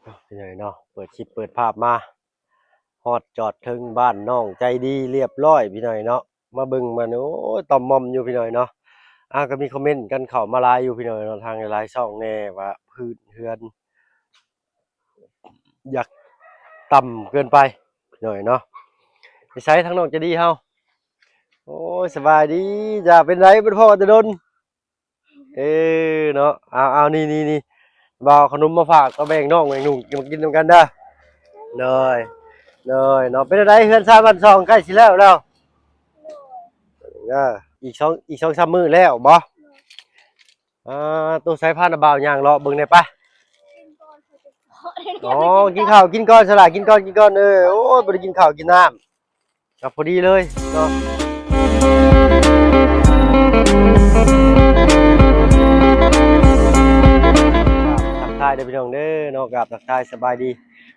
ก็เป็นไงเนาะเปิดคลิปเปิดภาพมาฮอดจอดถึงบ้านน้องใจดีเรียบร้อยพี่หน่อยเนาะมาเบิ่งมาโอ้ยต่อมมอมอยู่พี่หน่อยเนาะก็มีคอมเมนต์กันเข้ามาหลายอยู่พี่หน่อยเนาะทางหลายช่องแน่ว่าพื้นเฮือนอยากต่ำเกินไปพี่หน่อยเนาะสิใช้ทางน้องใจดีเฮาโอ้ยสบายดีจ้าเป็นไรเป็นพ่อแต่ดนเนาะเอานี่บ่าวขนมมาฝากก็แบ่งน้องแบ่งหนุ่มมากินนำกันเด้อเลยเลยเนาะเป็นอะไรเฮือนซ่านบ้านซองใกล้สิแล้วอีก2-3มื้อแล้วบ่ตัวสายพานน่ะบ่าวย่างเลาะเบิ่งได้ปะอ๋อกินข้าวกินก่อนสละกินก่อนโอ้ยบ่ได้กินข้าวกินน้ำก็พอดีเลยเนาะทักทายเด้อพี่น้องเด้อเนาะกับทักทายสบายดี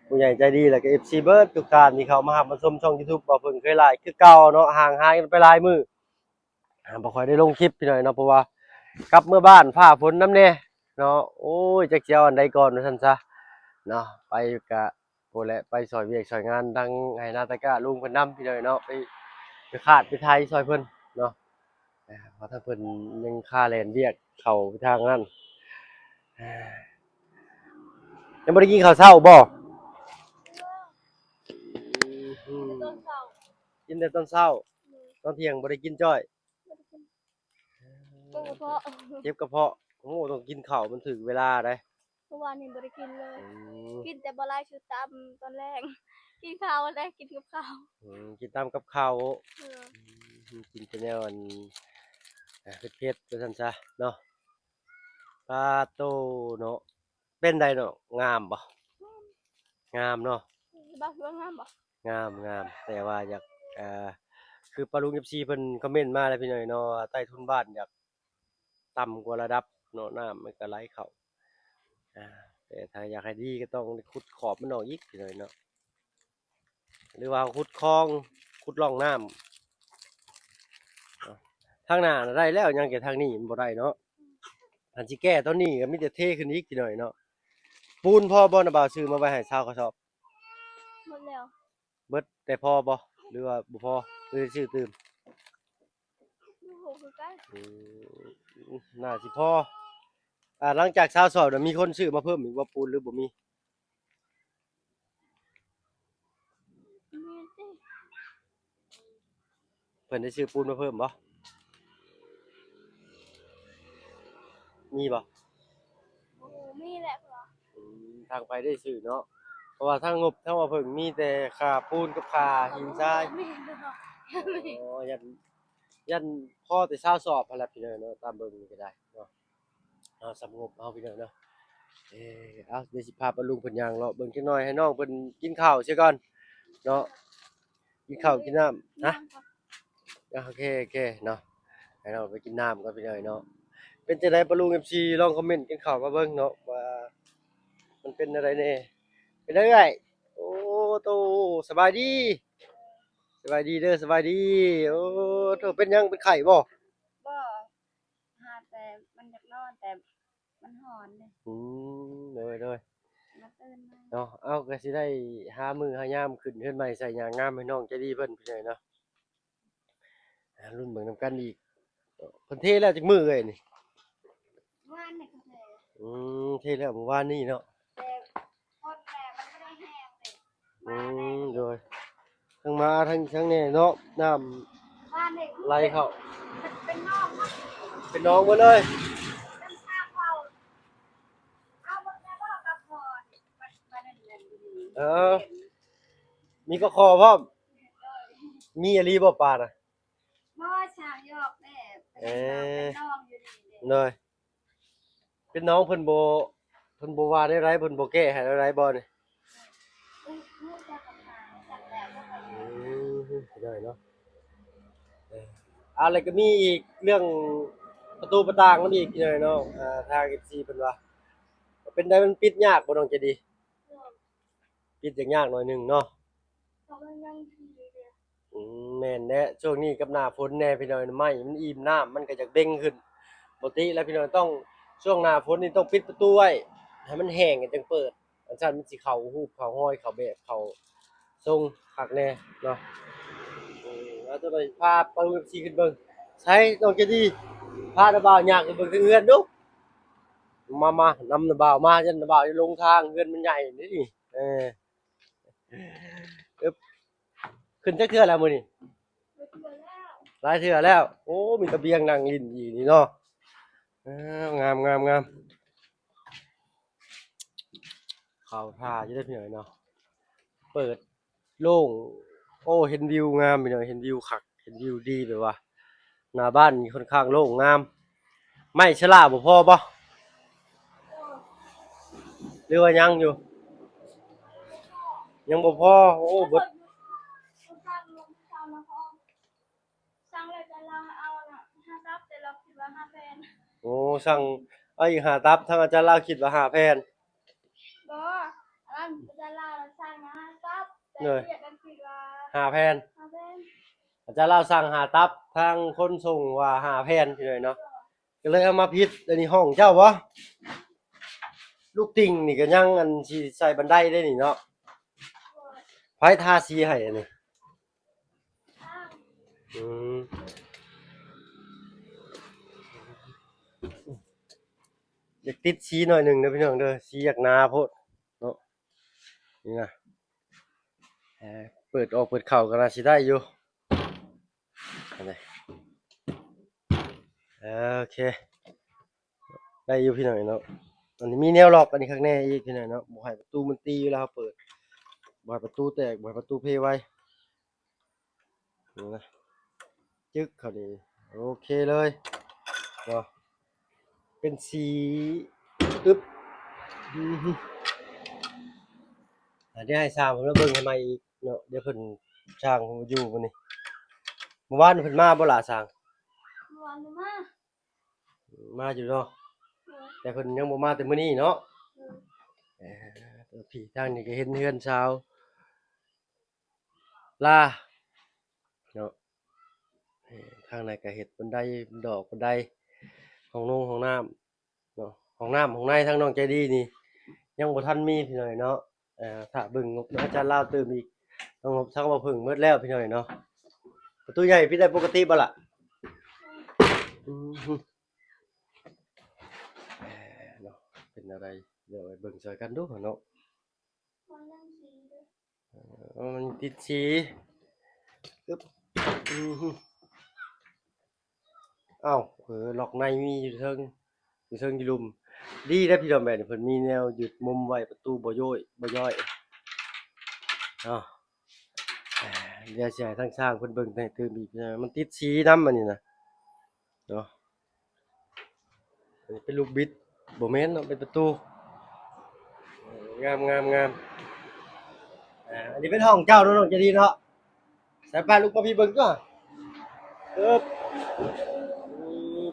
ผู้ใหญ่ใจดีแล้วก็ FC เบิร์ดทุกท่านที่เข้ามารับมาชมช่อง YouTube บ่เพิ่งเคยไลฟ์คือเก่าเนาะห่างหายกันไปหลายมื้อบ่ค่อยได้ลงคลิปพี่น้อยเนาะเพราะว่ากลับเมื่อบ้านฟ้าฝนน้ำแน่เนาะโอ้ยจักสิเอาอันใดก่อนว่าซั่นซะเนาะไปกะโพดแหละไปซอยเวียกซอยงานทั้งให้นาตะกะลุงเพิ่นนำพี่น้อยเนาะไปคาดไปไทยซอยเพิ่นเนาะเพราะถ้าเพิ่นยังค่าแล่นเวียกเข้าไปทางนั้นยังบ่ได้กินข้าวเช้าบ่กินแต่ตอนเช้าตอนเที่ยงบ่ได้กินจ้อยเจ็บกระเพาะโอ้ต้องกินข้าวมันถึงเวลาเด้เมื่อวานนี้บ่ได้กินเลยกินแต่บ่หลายชุดตำตอนแรกกินข้าววันแรกกินกับข้าวกินตามกับข้าวกินแต่แนวอันเผ็ดๆว่าซั่นซะเนาะปลาโตเนาะเป็นไดเนาะงามบ่งามเนาะบ้านเรื่องงามบ่งามแต่ว่าอยากคือปลาลุง FC เพิ่นคอมเมนต์มาแล้วพี่น้อยเนาะใต้ทุนบ้านอยากต่ำกว่าระดับเนาะน้ำมันก็ไหลเข้าอ่าแต่ถ้าอยากให้ดีก็ต้องขุดขอบมันออกอีกพี่น้อยเนาะหรือว่าขุดคลองขุดร่องน้ำทางหน้าน่ะได้แล้วยังแต่ทางนี้มันบ่ได้เนาะอันสิแก้ตอนนี้ก็มีแต่เทขึ้นอีกพี่น้อยเนาะปูนพอบ่น่ะบ่าวซื้อมาไว้ให้ชาวกระสอบหมดแล้วเบิดแต่พอบ่หรือว่าบ่พอหรือซื้อตื่มโอ้โหคือกันน่าสิพอหลังจากชาวสอบมีคนซื้อมาเพิ่มอีกบ่ปูนหรือบ่มีมีสิเพิ่นได้ซื้อปูนมาเพิ่มบ่มีบ่โอ้มีแหละเหรอทางไปได้ซื้อเนาะเพราะว่าทางงบทางว่าเพิ่งมีแต่ค่าปูนกับค่าหินทรายมีเด้ออ๋อยันพอแต่ชาวสอบหั่นแหละพี่น้องเนาะตามเบิ่งนี่ก็ได้เนาะเอาสำงบเอาพี่น้องเนาะเอาเดี๋ยวสิพาปาลุงเพิ่นย่างเลาะเบิ่งจักหน่อยให้น้องเพิ่นกินข้าวเสียก่อนเนาะกินข้าวกินน้ำนะโอเคเนาะให้น้องไปกินน้ำก่อนพี่น้องเนาะเป็นจังไดปาลุง FC ลองคอมเมนต์กินข้าวมาเบิ่งเนาะว่ามันเป็นอะไรแน่เป็นจังไดโอ้โตสบายดีเด้อสบายดีโอ้โตเป็นหยังเป็นไข้บ่บ่หาแต่มันอยากนอนแต่มันหอนเลยเลยมาตื่นมาเนาะเอาก็สิได้หามื้อหายามขึ้นเฮือนใหม่ใส่หยางงามให้น้องใจดีเพิ่นพี่น้อยเนาะรุ่นเบิ่งนำกันอีกเพิ่นเทแล้วจักมื้อเอ้ยนี่วานนี่ก็เทเทแล้วเมื่อวานนี้เนาะแต่คนแม่มันไม่ได้แห้งเลยโดยทั้งมาทั้งนี่เนาะน้วานนี่ำไหลเข้าเป็นน้องมันเป็นน้องหมดเลย น้ำตาเขาเอาหมดแล้วก็กระพรมันนั่นเออมีก็คอพร้อมมีอีหลีบ่ปลาน่ะบ่ช่างยอกแม่เป็นน้องอยู่นี่เลยเป็นน้องเพิ่นบ่ว่าได้ไรเพิ่นบ่แก้ให้ได้ไรบ่นี่ได้เนาะอะไรก็มีอีกเรื่องประตูประต่างมันอีกหน่อยเนาะทาง FC เพิ่นว่าเป็นได้มันปิดยากบ่น้องใจดีปิดยากหน่อยนึงเนาะแม่นแน่ช่วงนี้กับหน้าฝนแน่พี่น้อยไม้มันอิ่มน้ำมันก็จะเด้งขึ้นปกติแล้วพี่น้อยต้องช่วงหน้าฝนนี่ต้องปิดประตูไว้ให้มันแห้งจังเปิด อันซั่นมันสิเข้ารูปเข้าห้อยเข้าแบบเข้าทรงคักแน่เนาะแล้วจะไปพาไปเว็บซีขึ้นเบิ่งใช้น้องเจดีพาน้าบ่าวย่างขึ้นเบิ่งเฮือนดูมานำน้าบ่าวมายันน้าบ่าวจะลงทางเฮือนมันใหญ่นี่เอออึ๊บขึ้นจักเทื่อแล้วมื้อนี้ ไปเที่ยวแล้ว หลายเทื่อแล้วโอ้มีระเบียงนั่งลิ้นอีนี่เนาะอ้าวงามเข้าท่าอยู่ได้อพี่น้อยเนาะเปิดโล่งโอ้เห็นวิวงามพี่น้อยเห็นวิวคักเห็นวิวดีแบบว่าหน้าบ้านนี่ค่อนข้างโล่งงามไม้ชะลาบ่พอบ่หรือว่ายังอยู่ยังบ่พอโอ้เบิด สั่งเลยแต่เราเอาน่ะ5ซับแต่เราคิดว่า5แฟน โอ้สั่งเอาอีก5ตับทางอาจารย์ลาวคิดว่า5แผ่น บ่อันแต่เราสั่งนะ5ซับแต่ เลย เรียกกันคิดว่า5แผ่น 5แฟน อาจารย์ลาวสั่ง5ตับทางคนส่งว่า5แผ่นพี่น้อยเนาะก็เลยเอามาผิดอันนี้ห้องเจ้าบ่ลูกติ่งนี่ก็ยังอันสิใส่บันไดได้นี่เนาะไผทาสีให้อันนี้อืมอยากติดสีหน่อยหนึงเด้อพี่น้องเด้อสีอยากหนาโพดเนาะนี่นะเปิดออกเปิดเข้าก็น่าสิได้อยู่อันนี้โอเคได้อยู่พี่น้อยเนาะอันนี้มีแนวล็อกอันนี้ข้างในอีกพี่น้อยเนาะบ่ให้ประตูมันตีเวลาเราเปิดบ่ให้ประตูแตกบ่ให้ประตูเพไว้นี่นะจึ๊กเข้านี่โอเคเลยเนาะเป็นสีอึ๊บอือฮึเดี๋ยวให้สร้างเพิ่นมาเบิ่งให้ใหม่อีกเนาะเดี๋ยวเพิ่นสร้างเพิ่นบ่อยู่มื้อนี้เมื่อวานเพิ่นมาบ่ล่ะสร้างเมื่อวานนี่มา มาอยู่เนาะ เออ แต่เพิ่นยังบ่มาแต่มื้อนี้เนาะ เออ พี่ทางนี้ก็เห็นเฮือนชาวลาเนาะทางไหนก็เฮ็ดบันไดดอกบันไดห้องนงห้องน้ำเนาะห้องน้ำห้องในทางน้องใจดีนี่ยังบ่ทันมีพี่น้อยเนาะถ้าเบิ่งงบอาจารย์ลาวเติมอีกต้องงบสักบ่เพิ่งหมดแล้วพี่น้อยเนาะประตูใหญ่ปิดได้ปกติบ่ล่ะอือฮึเนาะเป็นอะไรเดี๋ยวไปเบิ่งช่วยกันดูเนาะ มันยังสีเลย มันติดสีอึ๊บอือฮึอ้าวล็อกในมีอยู่เทิงอยู่ลุมดีเด้อพี่น้องแม่นี่เพิ่นมีแนวยึดมุมไว้ประตูบ่โย้ยบ่ย่อยเนาะเดี๋ยวสิให้ทางช่างเพิ่นเบิ่งให้เติมอีกนะมันติดสีนำอันนี้น่ะเนาะอันนี้เป็นลูกบิดบ่แม่นเนาะเป็นประตูงามอันนี้เป็นห้องเจ้าเนาะน้องจะดีเนาะสายพาลูกมาพี่เบิ่งก่อนปึ๊บ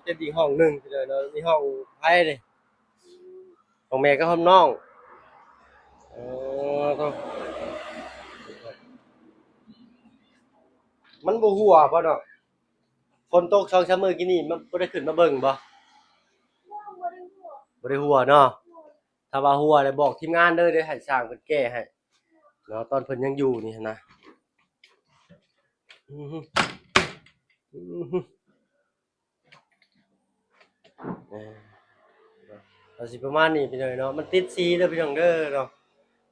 เป็นอีกห้องหนึงพี่น้องเนาะมีห้องไผเด้ห้องแม่กับห้องน้องต้องมันบ่หัวบ่เนาะฝนตก2-3มื้อกี้นี้มันบ่ได้ขึ้นมาเบิ่งบ่ม่วงบ่ได้หัว บ่ได้หัวเนาะถ้าว่าหัวแล้วบอกทีมงานเด้อเดี๋ยวให้สร้างเพิ่นแก้ให้เนาะตอนเพิ่นยังอยู่นี่นะอือฮึอือฮึเออเนาะก็สิประมาณนี้พี่น้องเนาะมันติดสีเด้อพี่น้องเด้อเนาะ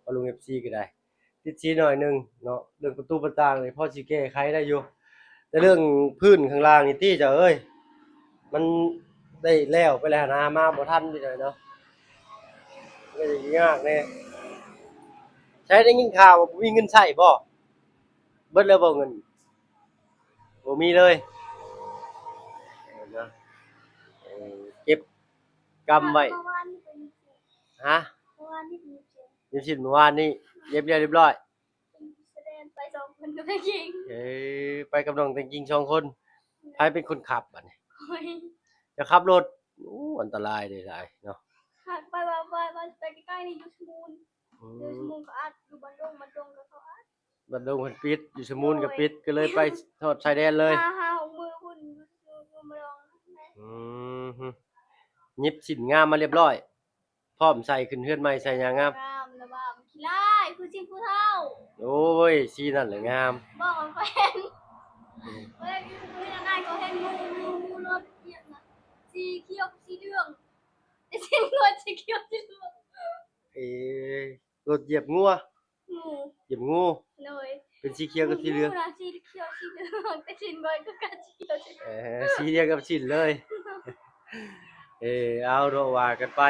เอาลง FC ก็ได้ติดสีหน่อยหนึงเนาะเรื่องประตูประต่างนี่พอสิแก้ไขได้อยู่แต่เรื่องพื้นข้างล่างนี่ติเจ้าเอ้ยมันได้แล้วไปแล้วนะมาบ่ทันพี่น้องเนาะก็สิยากแน่ใช้ได้ยินข่าวว่าบ่มีเงินใช้บ่เบิดแล้วบ่เงินบ่มีเลยเนาะเก็บกำไว้ เมื่อวานนี่เป็นฮะ เมื่อวานนี่เป็นเสียง เย็บชิ้นเมื่อวานนี่เย็บเรียบร้อย เป็นแสดงไป2คนก็ได้ยิง ไปกับน้องแต่งจริง2คนใครเป็นคนขับบัดนี้ โอ้ย จะขับรถอันตรายเด้หลายเนาะหักไปไปใกล้ๆนี่อยู่สมุนอยู่สมุนก็อัดอยู่บ้านดงก็เขาอัด บัดดงเพิ่นปิดอยู่สมุนก็ปิดก็เลยไปทอดชายแดนเลย ห้า6มือพุ่นอยู่มาลองแม่ อืมฮึยิบชิ้นงามมาเรียบร้อย พร้อมใส่ขึ้นเฮือนใหม่ใส่หยังงาม งามระบำขี้ร้ายผู้จริงผู้เฒ่า โอ้ยสีนั่นแหละงาม บอกมันเป็นเฮ้ยคือยังไงก็เห็นงูรถเหยียบนะสีเขียวสีเหลืองไอ้สีรถสีเขียวสีเหลือง เอ๊ะรถเหยียบงัว งู เหยียบงู เลย เป็นสีเขียวกับสีเหลือง งูนะสีเขียวสีเหลืองแต่สีบอยก็กัดสีเขียวสีเหลือง สีเดียวกับชิ้นเลย เอาเนาะว่ากันไป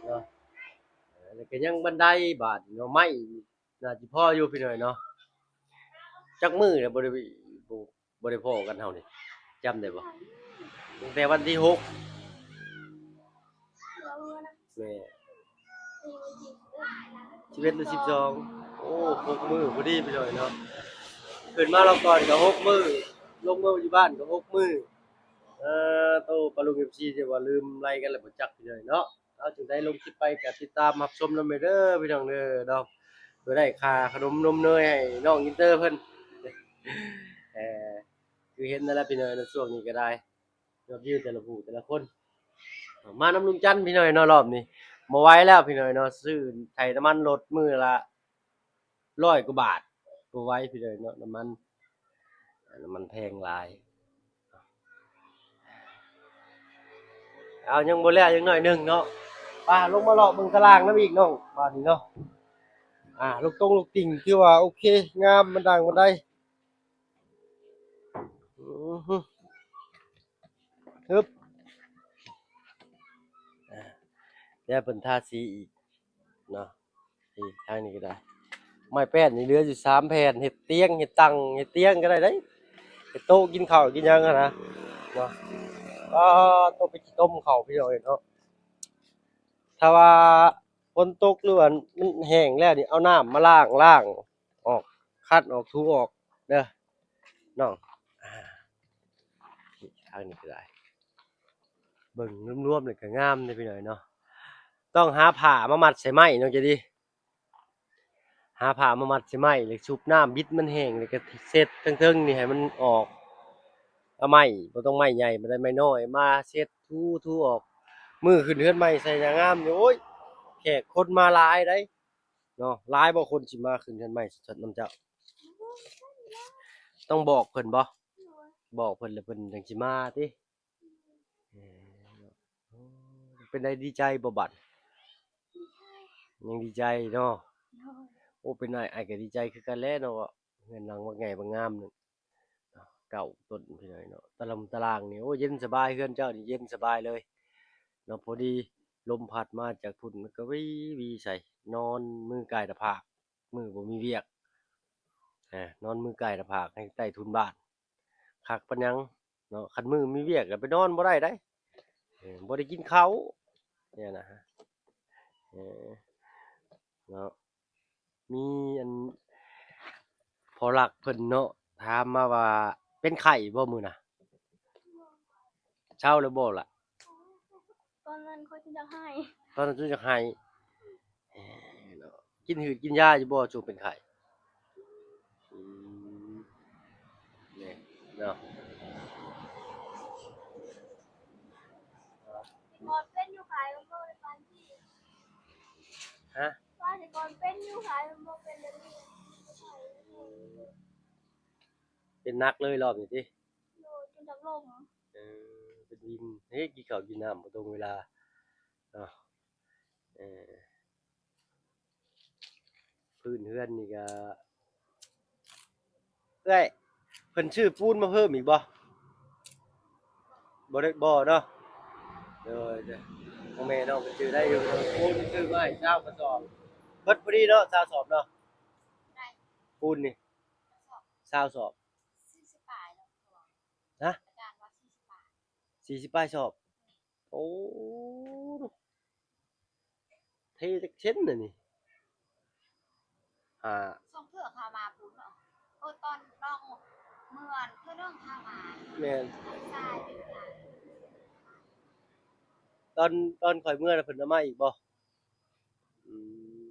เนาะแล้วก็ยังบันไดบาดเนาะไม้น่าสิพออยู่พี่น้อยเนาะจักมื้อน่ะบ่ได้พ้อกันเฮานี่จำได้บ่ตั้งแต่วันที่6แม่11หรือ12โอ้6มื้อพอดีพี่น้อยเนาะขึ้นมาเราก่อนก็6มื้อลงมาอยู่บ้านก็6มื้อโตปะลุง FC ที่ว่าลืมไล่กันแล้วบ่จักพี่น้อยเนาะเอาจังได๋ลงคลิปไปก็ติดตามรับชมนำเด้อพี่น้องเด้อเนาะเพื่อได้ค่าขนมนมเนยให้น้องอินเตอร์เพิ่น เอ่อคือเห็นนั่นแหละพี่น้อยในช่วงนี้ก็ได้ยอดวิวแต่ละผู้แต่ละคนมานำลุงจันทร์พี่น้อยเนาะรอบนี้บ่ไหวแล้วพี่น้อยเนาะซื้อไถน้ำมันรถมื้อละ100กว่าบาทบ่ไหวพี่น้อยเนาะน้ำมันแพงหลายเอายังบ่แล้วยังน้อยหนึงเนาะป้าลงมาเลาะเบิ่งตารางนำอีกน้องบ้านนี้เนาะลูกตงลูกติ่งคือว่าโอเคงามมันดังบันไดอือฮึฮึบเดี๋ยวเพิ่นทาสีอีกเนาะอีกทางนี้ก็ได้ไม้แป้นนี่เหลืออยู่3แผ่นเฮ็ดเตียงเฮ็ดตั้งเฮ็ดเตียงก็ได้เด้เฮ็ดโต๊ะกินข้าวกินหยังอะนะเนาะโต๊ะไปกินต้มข้าวพี่น้อยเนาะถ้าว่าฝนตกหรือว่ามันแห้งแล้วนี่เอาน้ำมาล้างออกคัดออกถูออกเด้อน้องอีกทางนี้ก็ได้เบิ่งรวมๆเลยก็งามเด้อพี่น้อยเนาะต้องหาผ้ามามัดใส่ไม้เนาะจะดีหาผ้ามามัดใส่ไม้แล้วชุบน้ำบิดมันแห้งแล้วก็เช็ดเทิงๆนี่ให้มันออกเอาไม้บ่ต้องไม้ใหญ่บ่ได้ไม้น้อยมาเช็ดถูออกมื้อขึ้นเรือนใหม่ใส่อย่างงามนี่โอ๊ยแขกคนมาหลายเด้เนาะหลายบ่คนสิมาขึ้นเรือนใหม่สดๆนำเจ้าต้องบอกเพิ่นบ่บอกเพิ่นแล้วเพิ่นจังสิมาติเอเป็นไดดีใจบ่บัดยังดีใจเนาะโอ้เป็นอ้ายก็ดีใจคือกันแหล้วเนาะว่าเฮือนหลังว่าใหญ่บ่งามนึงเนาะเก้าต้นพี่น้อยเนาะตารางนี่โอ้เย็นสบายเฮือนเจ้านี่เย็นสบายเลยเนาะพอดีลมพัดมาจากพุ่นมันก็วีใส่นอนมือไก่ตะผากมือบ่มีเวียกนอนมือไก่ตะผากให้ใต้ทุนบ้านคักปานหยังเนาะคันมือมีเวียกก็ไปนอนบ่ได้เด้บ่ได้กินข้าวเนี่ยนะฮะเออเนาะมีอันพอหลักเพิ่นเนาะถามมาว่าเป็นไข้บ่มื้อน่ะเช้าแล้วบ่ล่ะตอนนั้นเขาจะให้ตอนนั้นจุจะให้เนาะกินหืดกินยาอยู่บ่ช่วงเป็นไข้อืมนี่เนาะก่อนเป็นอยู่ขายมันก็เลยปานที่ฮะว่าแต่ก่อนเป็นอยู่ขายมันบ่เป็นแบบนี้เป็นหนักเลยรอบนี้ติ โดนจนจักลมเอเป็นวินเฮ้ยกินข้าวกินน้ำบ่ตรงเวลาเนาะเออพื้นเฮือนนี่ก็เอ้ยเพิ่นซื้อปูนมาเพิ่มอีกบ่บ่ได้บ่เนาะเด้อพ่อแม่น้องก็ซื้อได้อยู่ปูนซื้อมาให้20กระสอบเบิดพอดีเนาะ20สอบเนาะได้ปูนนี่20สอบ40 บาทแล้วฮะอาจารย์ว่า40 บาท40ปลายสอบโอ้เทจักเช่นน่ะนี่อ่าส่งเพื่อเขามาพูดเนาะตอนน้องเมื่อนเพื่อน้องพามาแม่นใช่เป็นหลานตอนข้อยเมื่อน่ะเพิ่นเอามาอีกบ่อืม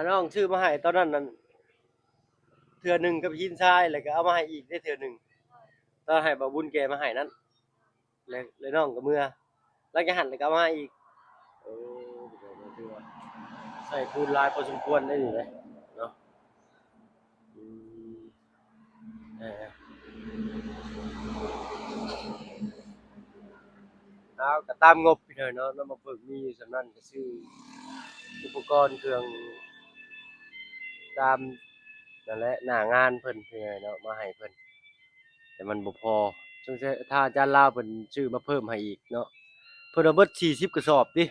น้องซื้อมาให้ตอนนั้นนั่นเทื่อหนึ่งกับหินทรายแล้วก็เอามาให้อีกได้เทื่อหนึ่งตอนให้บ่าวบุญแกมาให้นั้นแล้วน้องก็เมื่อหลังจากหันแล้วก็เอามาอีก ส่ปูนลายพอสมควรได้อยู่เลยเนาะอืมเออเอาก็ตามงบพี่น้อยเนาะนำมาฝึกมีอยู่ส่ำนั้นก็ซื้ออุปกรณ์เครื่องตามนั่นแหละหน้างานเพิ่นพี่น้อยเนาะมาให้เพิ่นแต่มันบ่พอสงสัยถ้าอาจารย์ลาวเพิ่นซื้อมาเพิ่มให้อีกเนาะเพิ่นเอาเบิด40กระสอบติ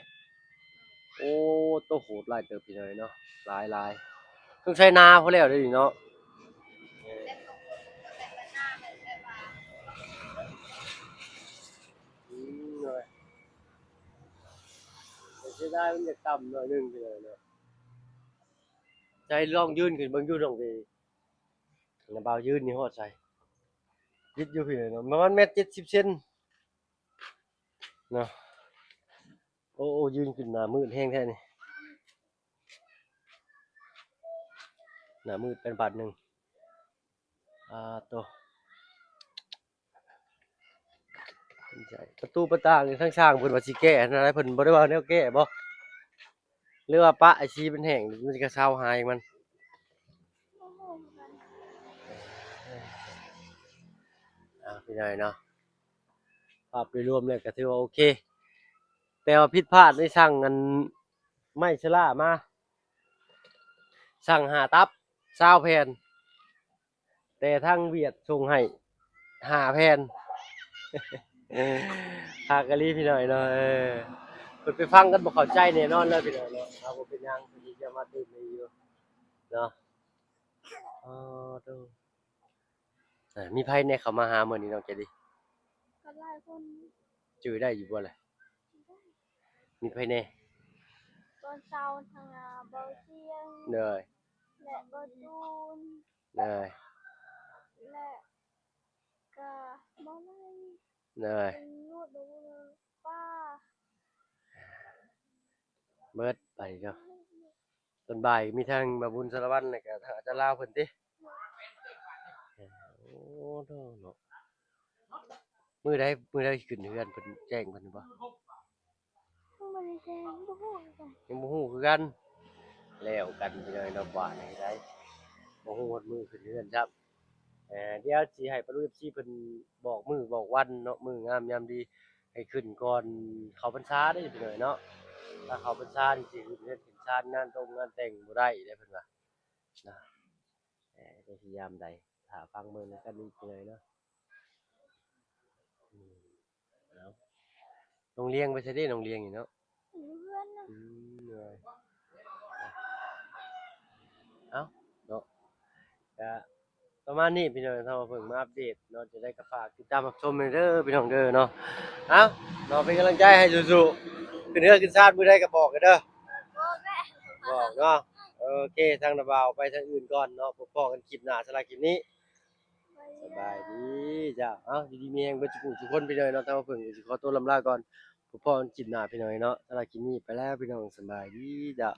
โอ้โตโหดหลายเติบพี่น้อยเนาะหลายๆต้องใช้นาพอแล้วเด้อนี่เนาะเออหน่อยแต่เสียดายมันอยากต่ำหน่อยหนึงพี่น้อยเนาะใจลองยืนขึ้นเบิ่งอยู่ตรงนี้แล้วบ่าวยืนนี่ฮอดใส่ยิดอยู่พี่น้อยเนาะประมาณเมตร70เซนเนาะโอ้ยืนขึ้นหน้ามืดแฮงแท้นี่หน้ามืดเป็นบาดหนึงโตใช่ประตูประต่างนี่ทั้งสร้างเพิ่นว่าสิแก้นั่นแหละเพิ่นบ่ได้ว่าแนวแก้บ่หรือว่าปะไอ้ชีมันแห้งมันสิก็เซาหายมันพี่น้อยเนาะภาพโดยรวมแล้วก็ถือว่าโอเคแต่ว่าผิดพลาดในสั่งอันไม้ชะล่ามาสั่ง5ตับ20แผ่นแต่ทางเวียดส่งให้5แผ่นหากะลีพี่น้อยเนาะเพิ่นไปฟังกันบ่เข้าใจแน่นอนเลยพี่น้อยเนาะเอาบ่เป็นหยังเพิ่นสิจะมาตื่นให้อยู่เนาะอ๋อโตมีไผแหน่เข้ามาหามื้อนี้น้องเจดี ก็หลายคน จื้อได้อยู่บ่ล่ะมีไผแหน่ตอนเช้าทางเบาเชียงเด้อและเบาตูนเด้อและก็บ่ไล่ เด้อ เป็นนูดดูป้า เบิดไปเนาะตอนบ่ายมีทางบาบุญสารวัตรแล้วก็ทางอาจารย์ลาวเพิ่นติโอ้โธ่เนาะมื้อใดขึ้นเฮือนเพิ่นแจ้งเพิ่นบ่บ่ได้แจ้งบ่ฮู้กันยังบ่ฮู้คือกันแล้วกันพี่น้อยเนาะว่าได้ได้บ่ฮู้ฮอดมื้อขึ้นเฮือนซับเดี๋ยวสิให้ปารุ FC เพิ่นบอกมื้อบอกวันเนาะมื้องามยามดีให้ขึ้นก่อนเข้าพรรษาเด้อพี่น้อยเนาะถ้าเข้าพรรษานี่สิขึ้นเฮือนขึ้นศาลงานตรงงานแต่งบ่ได้เด้อเพิ่นว่านะจักสิยามใดถ้าฟังมื้อนั้นกันอีกพี่น้อยเนาะอืมเอาโรงเรียนไปไสเด้โรงเรียนนี่เนาะอยู่เพื่อนน่ะเหนื่อยเอ้าเนาะก็ประมาณนี้พี่น้องถ้ามาเพิ่งมาอัปเดตเนาะจะได้ก็ฝากติดตามรับชมเด้อพี่น้องเด้อเนาะเอ้าเนาะเป็นกำลังใจให้สู้ๆขึ้นเรือนขึ้นศาลมื้อใดก็บอกกันเด้อบ่แม่ บอกเนาะโอเคทางนาบ่าวไปทางอื่นก่อนเนาะพบพ้อกันคลิปหน้าสำหรับคลิปนี้สบายดีจ้ะเอ้าอยู่ดีมีแรงเบิดทุกผู้ทุกคนพี่น้องเนาะถ้ามาเพิ่งก็สิขอตัวลำลาก่อนพบพ้อกันคลิปหน้าพี่น้องเนาะสำหรับคลิปนี้ไปแล้วพี่น้องสบายดีจ้ะ